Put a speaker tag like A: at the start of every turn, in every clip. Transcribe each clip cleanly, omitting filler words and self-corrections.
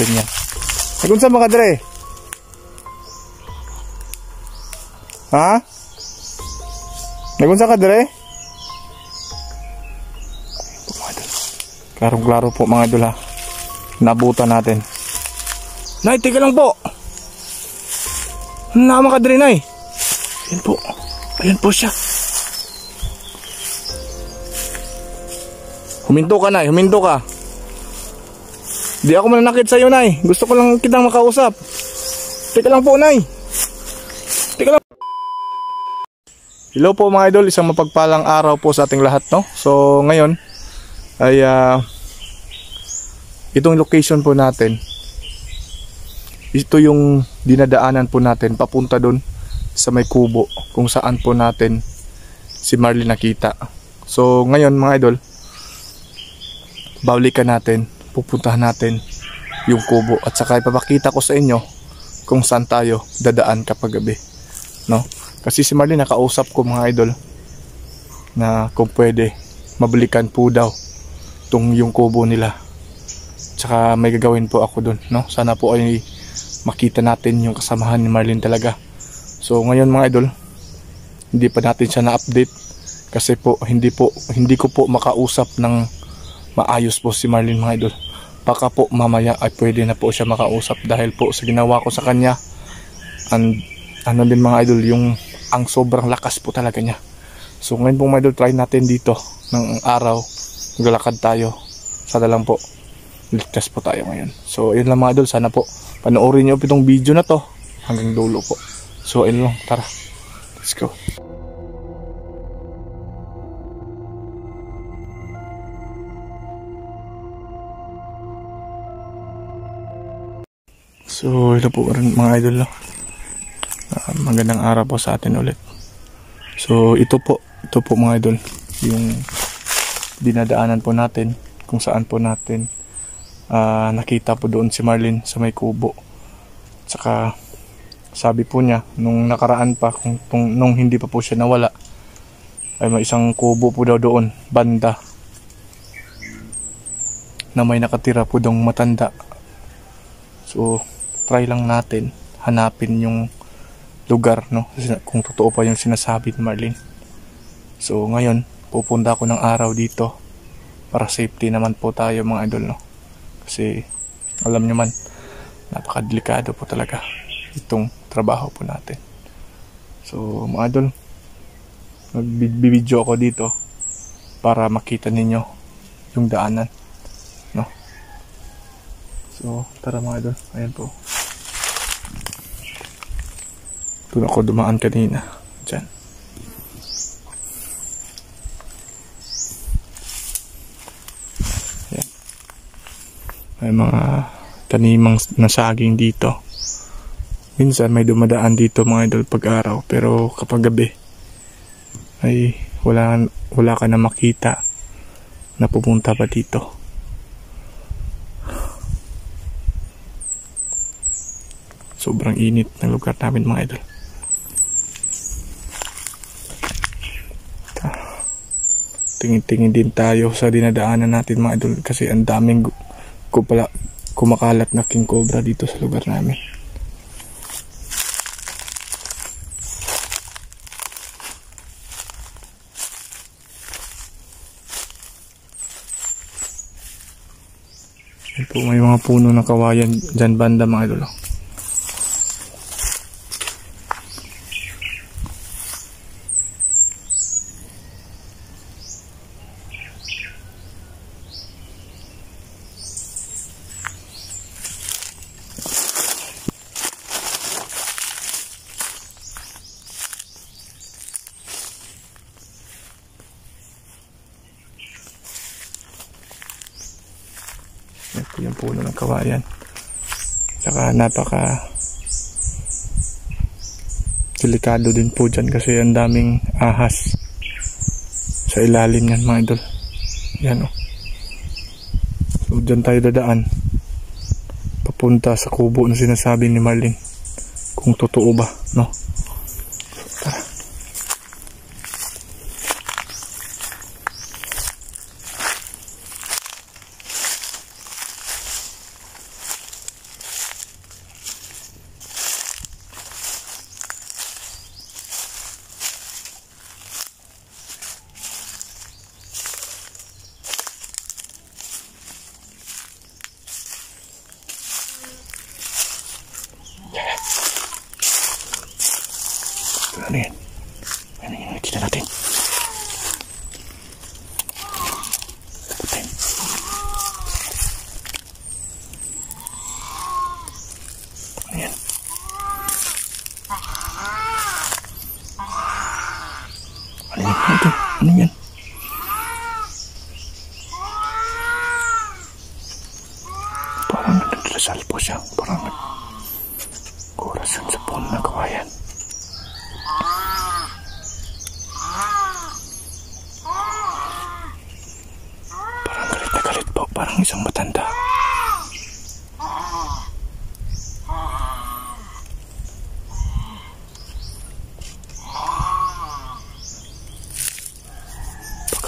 A: natin yan. Nagunsa mga dre? Ha? Nagunsa ka dre? Klarong-klaro po mga idol ha. Nabutan natin. Nay, tika lang po. Nama ka dre, Nay. Ayan po. Ayan po siya. Huminto ka, Nay. Huminto ka. Di ako mananakit sa'yo, Nay. Gusto ko lang kitang makausap. Tika lang po, Nay. Tika lang. Hello po mga idol. Isang mapagpalang araw po sa ating lahat, no? So, ngayon ay itong location po natin. Ito yung dinadaanan po natin papunta doon sa may kubo kung saan po natin si Marlene nakita. So, ngayon mga idol, balikan natin, pupuntahan natin yung kubo at saka ipapakita ko sa inyo kung saan tayo dadaan kapag gabi, no? Kasi si Marlene nakausap ko mga idol na kung pwede mabalikan po daw yung kubo nila. Tsaka may gagawin po ako dun, no? Sana po ay makita natin yung kasamahan ni Marlene talaga. So ngayon mga idol, hindi pa natin siya na-update kasi po hindi ko po makausap ng maayos po si Marlene mga idol. Baka po mamaya ay pwede na po siya makausap dahil po sa ginawa ko sa kanya. And ano din mga idol, ang sobrang lakas po talaga niya. So ngayon po mga idol, try natin dito ng araw, maglalakad tayo. Sana lang po ligtas po tayo ngayon. So yun lang mga idol, sana po panoorin nyo itong video na to hanggang dulo po. So ayun lang, tara, let's go. So ito po rin mga idol, no? Magandang araw po sa atin ulit. So ito po mga idol, yung dinadaanan po natin kung saan po natin nakita po doon si Marlene sa may kubo. Tsaka sabi po niya nung nakaraan pa, nung hindi pa po siya nawala, ay may isang kubo po daw doon banda na may nakatira po dong matanda. So try lang natin hanapin yung lugar, no? Kung totoo pa yung sinasabi ni Marlene. So ngayon pupunta ako ng araw dito para safety naman po tayo mga idol, no? Kasi alam nyo man, napakadelikado po talaga itong trabaho po natin. So mga idol, nagbibideo ako dito para makita ninyo yung daanan, no? So tara mga idol, ayan po. Doon ako dumaan kanina, dyan. May mga tanimang na saging dito. Minsan may dumadaan dito mga idol pag araw, pero kapag gabi ay wala ka na makita na pupunta pa dito. Sobrang init ng lugar namin mga idol. Tingin-tingin din tayo sa dinadaanan natin mga idol kasi ang daming kumakalat na king cobra dito sa lugar namin. Ito, may mga puno ng kawayan dyan banda mga idol. Ito yung puno ng kawayan. Saka napaka delikado din po dyan kasi ang daming ahas sa ilalim yan mga idol. Yan o. So dyan tayo dadaan papunta sa kubo na sinasabi ni Marlene. Kung totoo ba, no? Tara. Ano yan? Parang nagdasal po siya. Parang nag-orasyon sa puno ng kawayan. Parang galit na galit po. Parang isang matanda.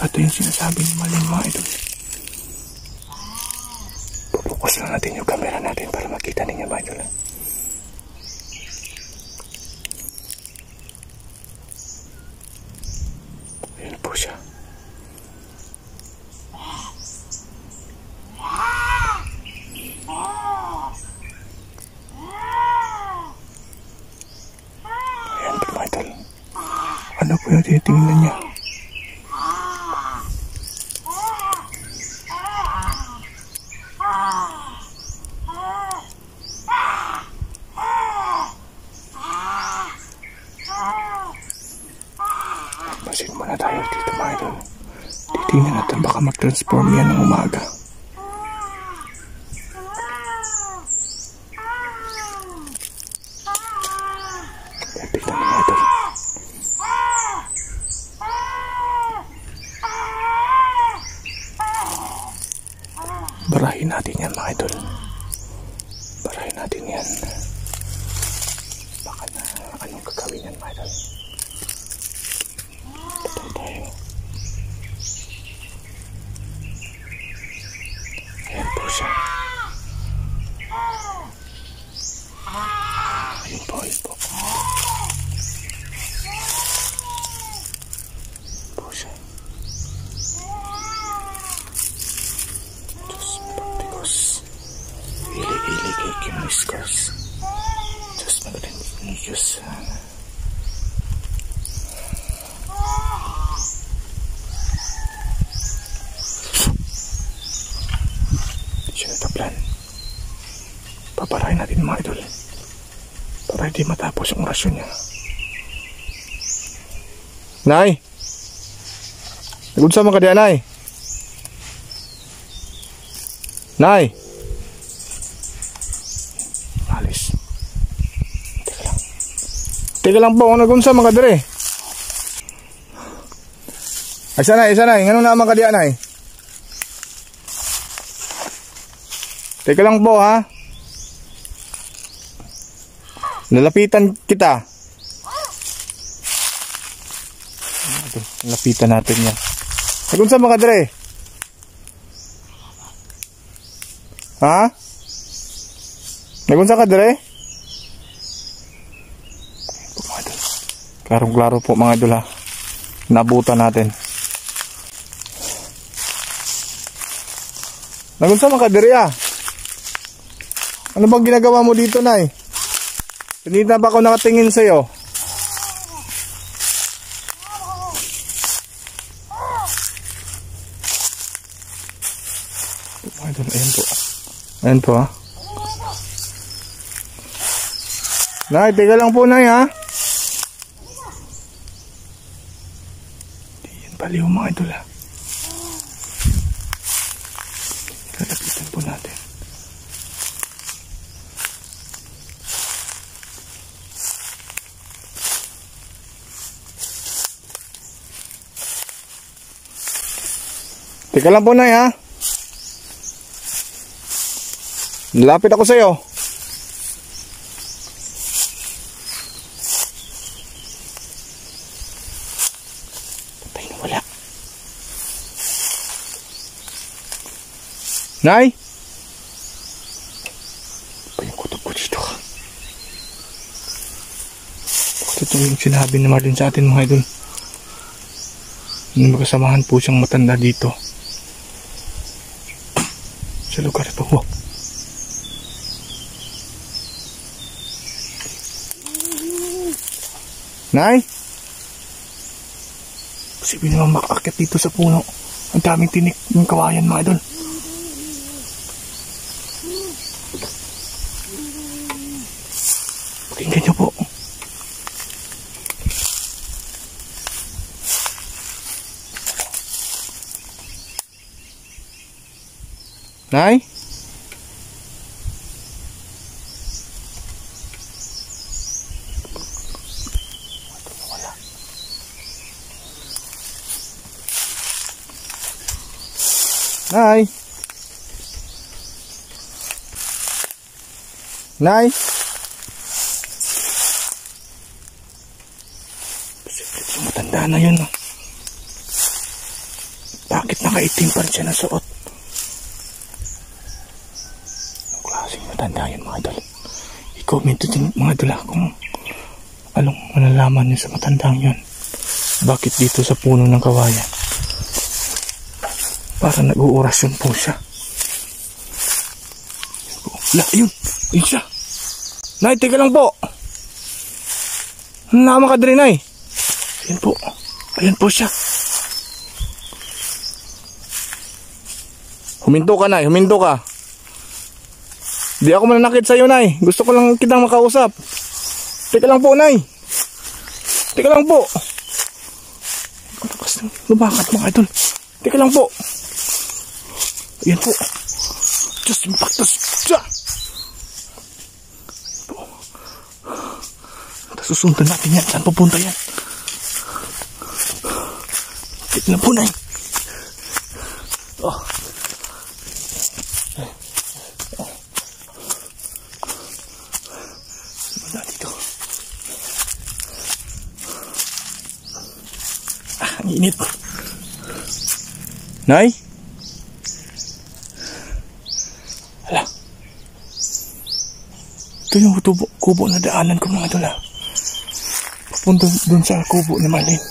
A: Ito yung sinasabi ni Marlene, mga idol. Pupukus lang natin yung camera natin para makita ninyo, mga idol. Ayan po siya. Ayan po, mga idol. Ano po yung tinitingnan niya? Basin muna tayo dito, mga idol. Titingnan natin baka mag-transform yan ng umaga. Tignan mga idol. Barahin natin yan, mga idol. Barahin natin yan. Baka na anong gagawin yan, mga idol. Patay tayo. Ayan po siya. Ayun po, ayun po. Po siya. Diyos Pagtikos. Ilig-ilig ay kimuniskas. Diyos magaling Diyos. Plan. Paparahin natin, mga idol, para hindi matapos yung orasyon niya. Nay! Nagunsa man ka diyan, Nay? Nay! Alis. Teka lang. Teka lang po, kung nagunsa man ka dire. Ay, isa, Nay. Ganun naman ka diyan, Nay? Teka lang po, ha. Lalapitan kita. Lalapitan natin yan. Nagunsa mga kadre? Ha? Nagunsa kadre? Klarong-klaro po, mga idol, ha. Nabutan natin. Nagunsa mga kadre, ha. Ano bang ginagawa mo dito, Nay? Kanina pa ako nakatingin sa'yo. Ayan po. Ayan po, ha. Nay, teka lang po, Nay, ha. Yan pala yung mga idol, ha. Lalapitan po natin. Teka lang po, Nay, ha. Nalapit ako sa'yo. Patay na wala. Nay? Pa yung kutob ko dito, ka. Ito yung sinabi na Marlene sa atin, mga idol. Magkasamahan po siyang matanda dito. Sa lugar ito po. Nay? Posible naman makakakit dito sa puno. Ang daming tinik ng kawayan, mga idol. Pakinggan niyo po. Nay? Nay? Nay? Matanda na yun. Bakit nakaitim pa rin siya na suot? Ang klaseng matanda yun mga idol. I-comment din mga idol kung anong malalaman niyo sa matandang yun. Bakit dito sa puno ng kawayan? Parang nag-uurasyon po siya. Wala, ayun. Ayun siya. Nay, teka lang po. Nama ka din, Nay. Ayan po. Ayan po siya. Huminto ka, Nay. Huminto ka. Di ako mananakit sa'yo, Nay. Gusto ko lang kitang makausap. Teka lang po, Nay. Teka lang po. Lumakat mga idol. Teka lang po. Ayan po. Diyos, impactos. Diyan. Susundan natin yan. Saan pupunta yan? Tignan po, Nay. Oh. Wala dito. Ang init. Nay? Hala. Ito yung kubo na daanan ko mga idol. Punta dun sa kubo ni Marlene.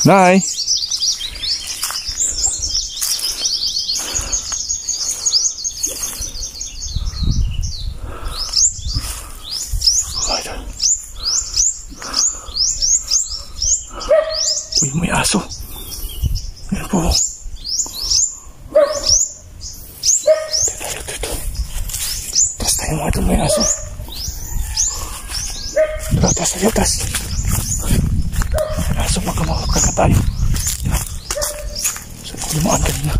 A: Nay! Uy, may aso. Yan po. Tapos tayo mga ito, may aso. Tara, tapos tayo, tapos. May aso, magkamakaka tayo. Saan ako lumaan kanina?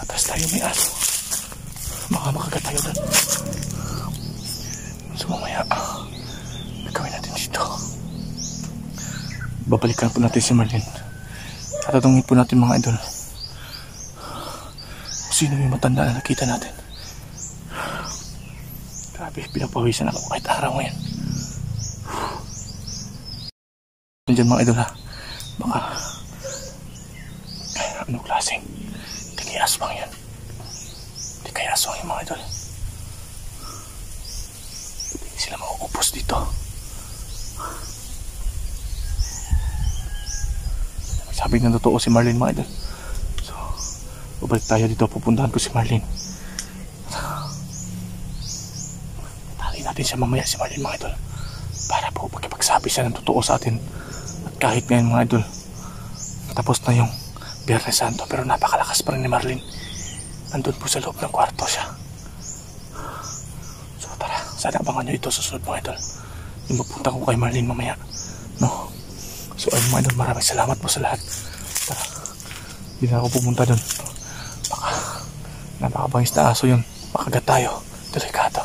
A: Tapos tayo, may aso. Baka makagat tayo doon. So mamaya, gawin natin dito. Babalikan po natin si Marlene. Tatatungin po natin mga idol. Sino yung matanda na nakita natin? Grabe, pinapawisan ako kahit araw ngayon. Nandiyan mga idol ha. Baka anong klaseng hindi kaya aswang yan. Hindi kaya aswang yung mga idol. Hindi sila mauupos dito. Sabi na totoo si Marlene mga idol. So, babalik tayo dito. Pupuntahan ko si Marlene. Tali natin siya mamaya si Marlene mga idol. Para po pagkipagsabi siya ng totoo sa atin. At kahit ngayon mga idol, tapos na yung Biyernes Santo. Pero napakalakas pa rin ni Marlene. Nandun po sa loob ng kwarto siya. So tara, sana abangan nyo ito sa susunod mga idol. Yung magpunta ko kay Marlene mamaya. No? So ayun mga idol, maraming salamat po sa lahat. Tara, hindi na ako pumunta dun. Baka napakabangis na aso yun. Makagat tayo. Delikado.